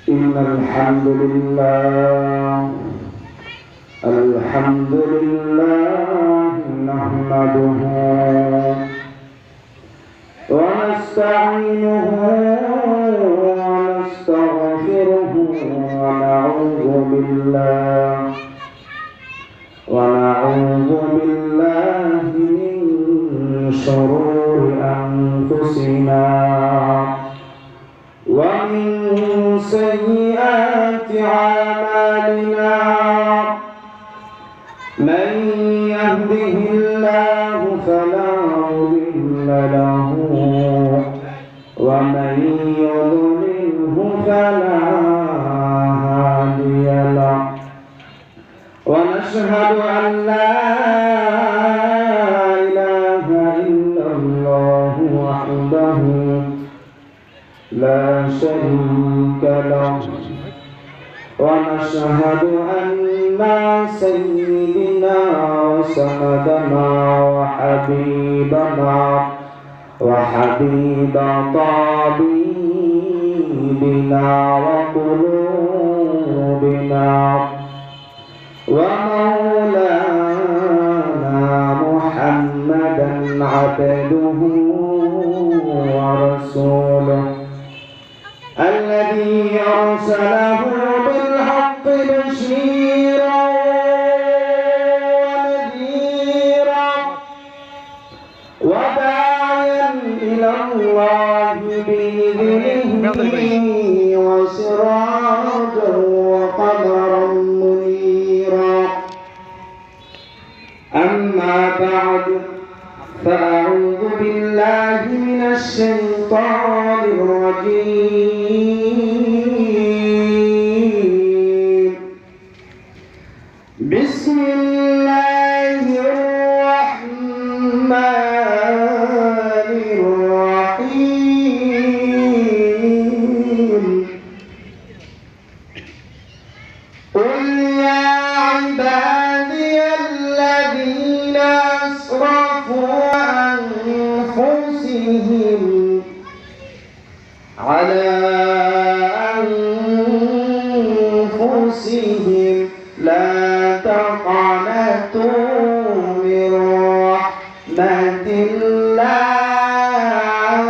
إن الحمد لله نحمده ونستعينه ونستغفره ونعوذ بالله من شرور أنفسنا ومن سيئات أعمالنا من يهده الله فلا مضل له ومن يضلله فلا هادي له ونشهد أن لا إله إلا الله وحده لا شريك له ونشهد أن سيدنا وسندنا وحبيب طبيبنا وقلوبنا ومولانا محمدا عبده ورسوله الذي أرسله بالحق بشيرا ونذيرا وداعيا إلى الله بإذنه وسراجا وقمرا منيرا أما بعد فأعوذ بالله من الشيطان الرجيم بسم الله الرحمن الرحيم قل يا عبادي الذين أسرفوا أنفسهم على أنفسهم لا تقنطوا من رحمة الله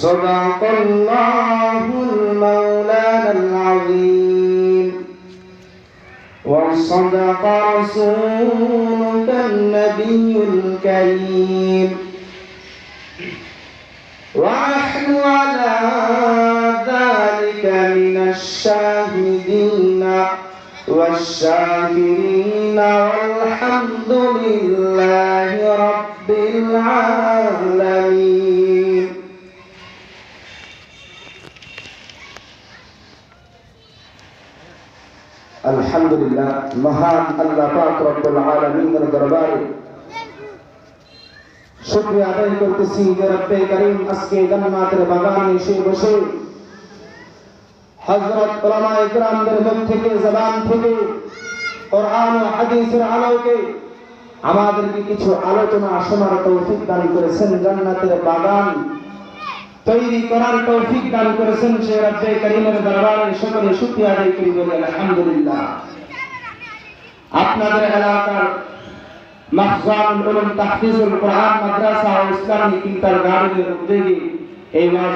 صدق الله المولانا العظيم وصدق رسولك النبي الكريم ونحن على ذلك من الشاهدين والشاكرين والحمد لله رب العالمين আলহামদুলিল্লাহ মহান আল্লাহ পাক রব্বুল আলামিনের দরবারে শুকরিয়া আদায় করতেছি যে রব্বে করিম আজকে জান্নাতের বাগানে এসে বসে হযরত উলামায়ে ইকরামদের মুখ থেকে জবান থেকে কোরআন ও হাদিসের আলোকে আমাদেরকে কিছু আলোচনা শোনার তৌফিক দান করেছেন, জান্নাতের বাগান তৈরি করার তৌফিক দান করেছেন। সে রব্বে করিমের দরবারে সকলে শুকরিয়া আদায় করি বলি আলহামদুলিল্লাহ। আপনাদের এলাকার মাহজানুল উলুম তাহফিজুল কোরআন মাদ্রাসা ও ইসলামী কিন্ডারগার্টেনের উদ্যোগে এই ওয়াজ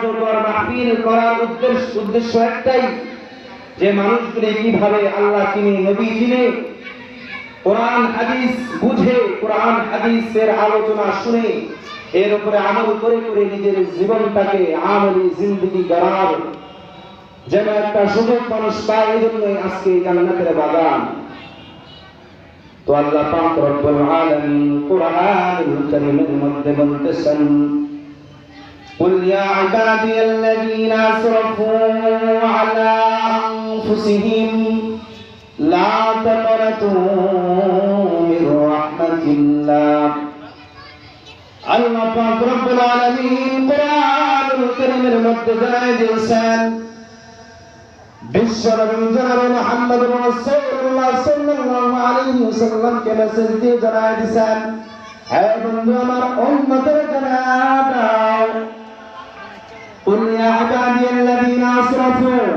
ও দোয়ার মাহফিল করার উদ্দেশ্য একটাই, যে মানুষগুলি কিভাবে আল্লাহ চিনে, নবী চিনে, কোরআন হাদিস বুঝে, কোরআন হাদিসের আলোচনা শুনে এর উপরে আমল করে করে নিজের জীবনটাকে আমলি জিন্দেগি গড়ার যেন একটা সুযোগ মানুষ পায়। এই জন্যই আজকে জান্নাতের বাগান। তো আল্লাহ পাক রব্বুল আলামিন কোরআনুল কারীমের মধ্যে বলতেছেন, قل يا عبادي الذين أسرفوا على أنفسهم لا تقنطوا من رحمة الله। আল্লাহ পাক রব্বুল আলামিন কোরআনুল কারীমের মধ্যে জানায় দিয়েছেন, বিশ্বনবী জনাব মুহাম্মদুর রাসূলুল্লাহ সাল্লাল্লাহু আলাইহি ওয়াসাল্লামকে মেসেজ দিয়ে জানায় দিয়েছেন, হে বন্ধু আমার উম্মতের জানাও قل يا عبادي الذين أسرفوا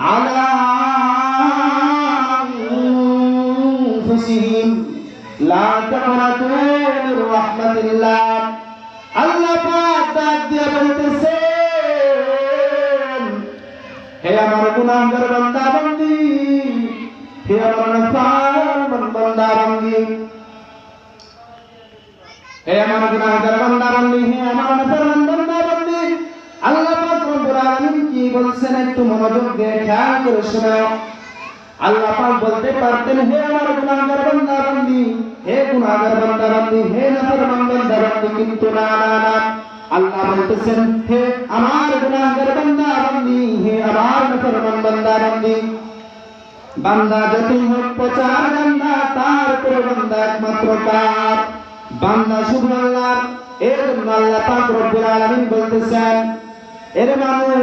على أنفسهم لا تقنطوا من رحمة الله আল্লাহ পাক ডাক দিয়ে বলতেছেন হে আমার গুনাহগার বান্দা বান্দি হে আমার নাফরমান বান্দা বান্দি হে আমার গুনাহগার বান্দা বান্দি হে আমার নাফরমান বান্দা বান্দি আল্লাহ পাক রব্বুল আলামিন কি বলছেন একটু মনোযোগ দিয়ে খেয়াল করে শোনো আল্লাহ পাক বলতে পারতেন হে আমার গুনাহগার বান্দা বান্দি হে গুনাহগার বান্দা বান্দি হে নাফরমান বান্দা বান্দি কিন্তু না না না আল্লাহ বলতেছেন হে আমার গুনাহগার বান্দা বান্দি হে আমার নাফরমান বান্দা বান্দি বান্দা যতই হোক প্রচার বান্দা তারপরে বান্দা একমাত্র কার বান্দা শুধু আল্লাহ এর জন্য আল্লাহ পাক রব্বুল আলামিন বলতেছেন এর মানুষ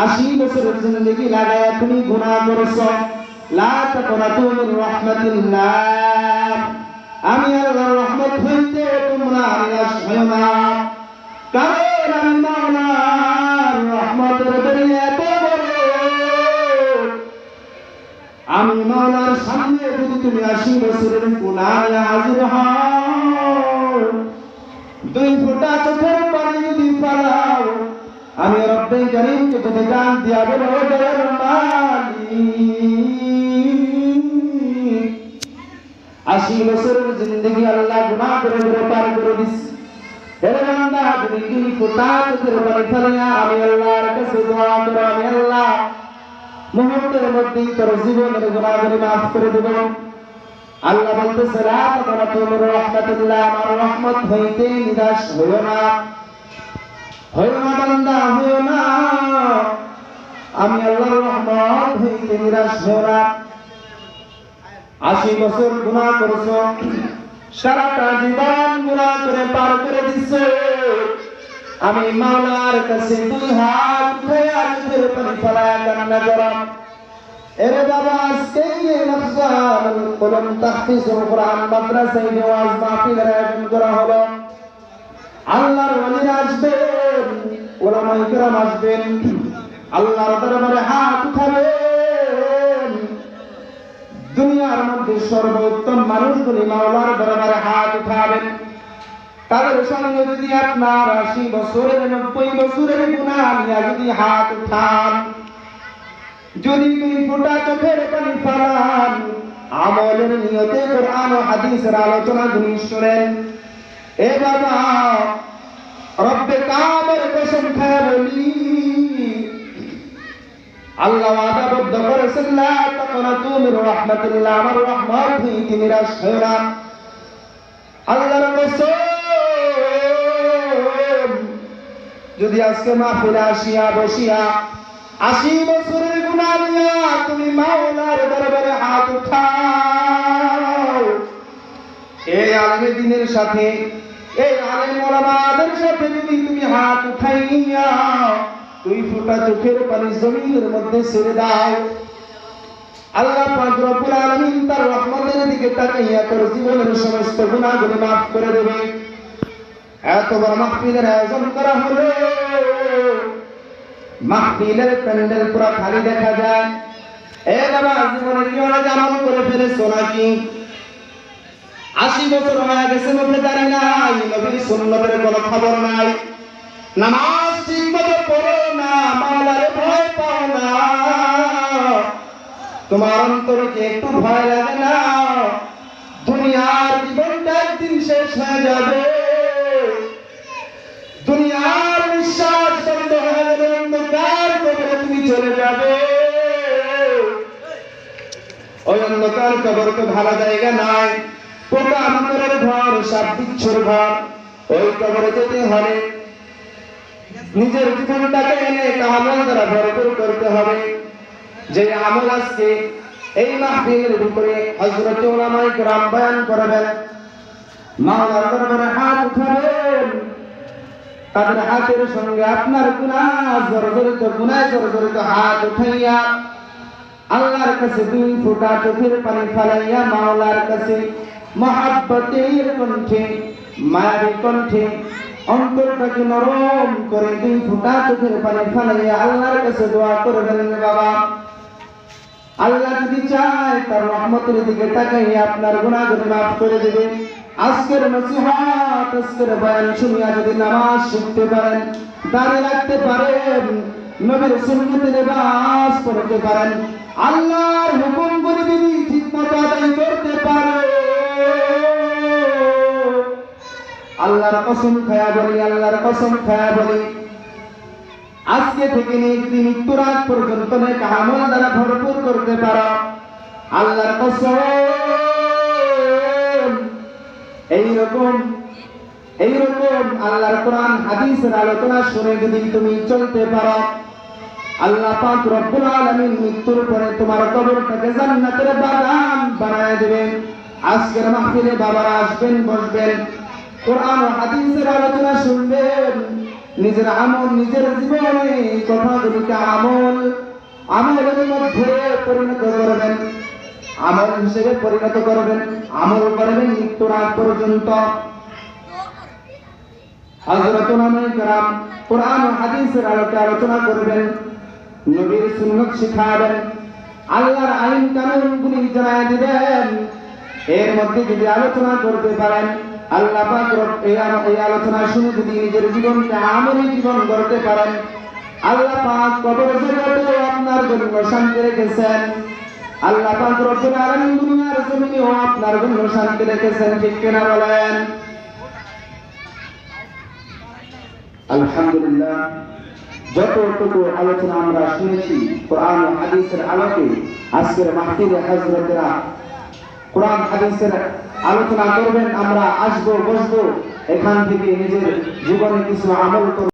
80 বছরের জিন্দেগি লাগায়া তুমি গুনাহ করেছো লা তাকনাতু মির রাহমাতিল্লাহ আমি আল্লাহর রহমত হইতে তোমরা নিরাশ হয়ো না কারণ আমি মাওলার রহমতের দরিয়া এত বড় আমি মাওলার সামনে যদি তুমি 80 বছরের গুনাহ নিয়ে হাজির হও 2 ফোঁটা চোখের পানি যদি ফেলাও আমি রব্বে করিমকে যদি গান দিয়া বলো দয়ার মালিক 80 বছরের জিন্দেগি আল্লাহ গুনাহ করে করে পার করে দিছে এর বান্দা তুমি 2 ফোঁটা চোখের পানি ফেলিয়া আমি আল্লাহর কাছে দোয়া করো আমি আল্লাহ মুহূর্তের মধ্যেই তোর জীবনের গুনাহগুলি মাফ করে দেব আল্লাহ বলতেছে লা তাকনাতু মির রাহমাতিল্লাহ আমার রহমত হইতে নিরাশ হইও না বান্দা হইও না আমি আল্লাহর রহমত হইতে নিরাশ হইও না 80 বছর গুনাহ করেছো সারাটা জীবন গুনাহ করে পার করে দিছো আমি মাওলার কাছে 2 হাত উঠাইয়া চোখের পানি ফেলায়া কান্না করলাম এরে বাবা আজকে এই লফজানুল কুরআন তাহফিজুল কুরআন মাদ্রাসায় ওয়াজ মাহফিলের আয়োজন করা হলো আল্লাহর ওলিরা আসবেন উলামায়ে কেরাম আসবেন আল্লাহর দরবারে হাত উঠাবেন দুনিয়ার মধ্যে সর্বোত্তম মানুষগুলি মাওলার দরবারে হাত উঠাবেন তাদের সঙ্গে যদি আপনার 80 বছরের 90 বছরের গুনাহ নিয়ে যদি হাত উঠান যদি 2 ফোঁটা চোখের পানি ফেলান আমলের নিয়তে কোরআন ও হাদিসের আলোচনা গুলি শুনেন এ বাবা রব্বে কাবার কসম খায় বলি আল্লাহ ওয়াদাবদ্ধ করেছেন লা তাকনাতু মির রাহমাতিল্লাহ আমার রহমত হইতে নিরাশ হয়ো না আল্লাহর কসম যদি আজকে মাহফিলে আসিয়া বসিয়া 80 বছরের গুনাহ নিয়ে তুমি মাওলার দরবারে হাত উঠাও এই আলেম দ্বীনের সাথে এই আলেম ওলামাদের সাথে যদি তুমি হাত উঠাইয়া 2 ফোঁটা চোখের পানি জমিনের মধ্যে ছেড়ে দাও আল্লাহ পাক রব্বুল আলামিন তার রহমতের দিকে তাকাইয়া তোর জীবনের সমস্ত গুনাহগুলো maaf করে দেবে এত বড় মাহফিলের আয়োজন করা হলো মাহফিলের প্যান্ডেল পুরো খালি দেখা যায় এ বাবা জীবনে কি অনেক আমল করে ফেলেছো নাকি 80 বছর হয়ে গেছে নবী দাঁড়ি নাই নবীর সুন্নতের কোনো খবর নাই নামাজ ঠিকমতো পড়ো না মাওলারে ভয় পাও না তোমার অন্তরে কি একটু ভয় লাগে না দুনিয়ার জীবনটা একদিন শেষ হয়ে যাবে দুনিয়ার নিঃশ্বাস বন্ধ হয়ে যাবে অন্ধকার কবরে তুমি চলে যাবে ওই অন্ধকার কবর তো ভালো জায়গা নাই পোকা মাকড়ের ঘর সাপ বিচ্ছুর ঘর ওই কবরে যেতে হলে নিজের জীবনটাকে এনে আমল দ্বারা ভরপুর করতে হবে যে আমল আজকে এই মাহফিলের ভিতরে হযরত উলামায়ে কেরাম বয়ান করবেন মাওলার দরবারে হাত উঠাবেন তাদের হাতের সঙ্গে আপনার গুনাহ জর্জরিত গুনাহ জর্জরিত হাত উঠাইয়া আল্লাহর কাছে 2 ফোঁটা চোখের পানি ফেলাইয়া মাওলার কাছে মহাব্বতের কণ্ঠে, মায়ের কণ্ঠে অন্তরটাকে নরম করে 2 ফোঁটা চোখের পানি ফেলাইয়া আল্লাহর কাছে দোয়া করবেন বাবা। আল্লাহ যদি চায় তার রহমতের দিকে তাকাইয়া আপনার গুনাহগুলো মাফ করে দিবে। আজকের নসিহত, আজকের বয়ান শুনিয়া যদি নামাজ শিখতে পারেন, দাঁড়িয়ে রাখতে পারেন, নবীর সুন্নতে লেবাস পড়তে পারেন, আল্লাহর হুকুমগুলি যদি ঠিকমতো আদায় করতে পারে, আল্লাহর কসম খায়া বলি, আল্লাহর কসম খায়া বলি, আজকে থেকে নিয়ে মৃত্যুর আগ পর্যন্ত নেক আমল দ্বারা ভরপুর করতে পারো। আল্লাহর কসম, এইরকম আল্লাহর কোরআন হাদিসের আলোচনা শুনে যদি তুমি চলতে পারো, আল্লাহ পাক রব্বুল আলামিন মৃত্যুর পরে তোমার কবরটাকে জান্নাতের বাগান বানায় দিবেন। আজকের মাহফিলে বাবারা আসবেন, বসবেন, কোরআন ও হাদিসের আলোচনা শুনবেন, নিজের আমল, নিজের জীবনে এই কথাগুলিকে আমলের মধ্যে পরিণত করবেন, আমল হিসেবে পরিণত করবেন, আমল করবেন মৃত্যুর আগ পর্যন্ত। হযরত উলামায়ে কেরাম কোরআন ও হাদিসের আলোকে আলোচনা করবেন, নবীর সুন্নাত শিখাবেন, আল্লাহর আইন কানুনগুলি জানায় দিবেন। এর মধ্যে যদি আলোচনা করতে পারেন, আল্লাহ পাক এই আলোচনা শুনে যদি নিজের জীবনকে আমলি জীবন গড়তে পারেন, আল্লাহ পাক কবর জগতে আপনার জন্য শান্তি রেখেছেন। আল্লাহ পাক রব্বুল আলামিন দুনিয়ার জমিনেও আপনার জন্য শান্তি রেখেছেন, ঠিক কিনা বলেন? আলহামদুলিল্লাহ, যতটুকু আলোচনা আমরা শুনেছি কোরআন ও হাদিসের আলোকে, আজকের মাহফিলে হযরতেরা কোরআন হাদিসের আলোচনা করবেন, আমরা আসবো, বসবো, এখান থেকে নিজের জীবনে কিছু আমল করব।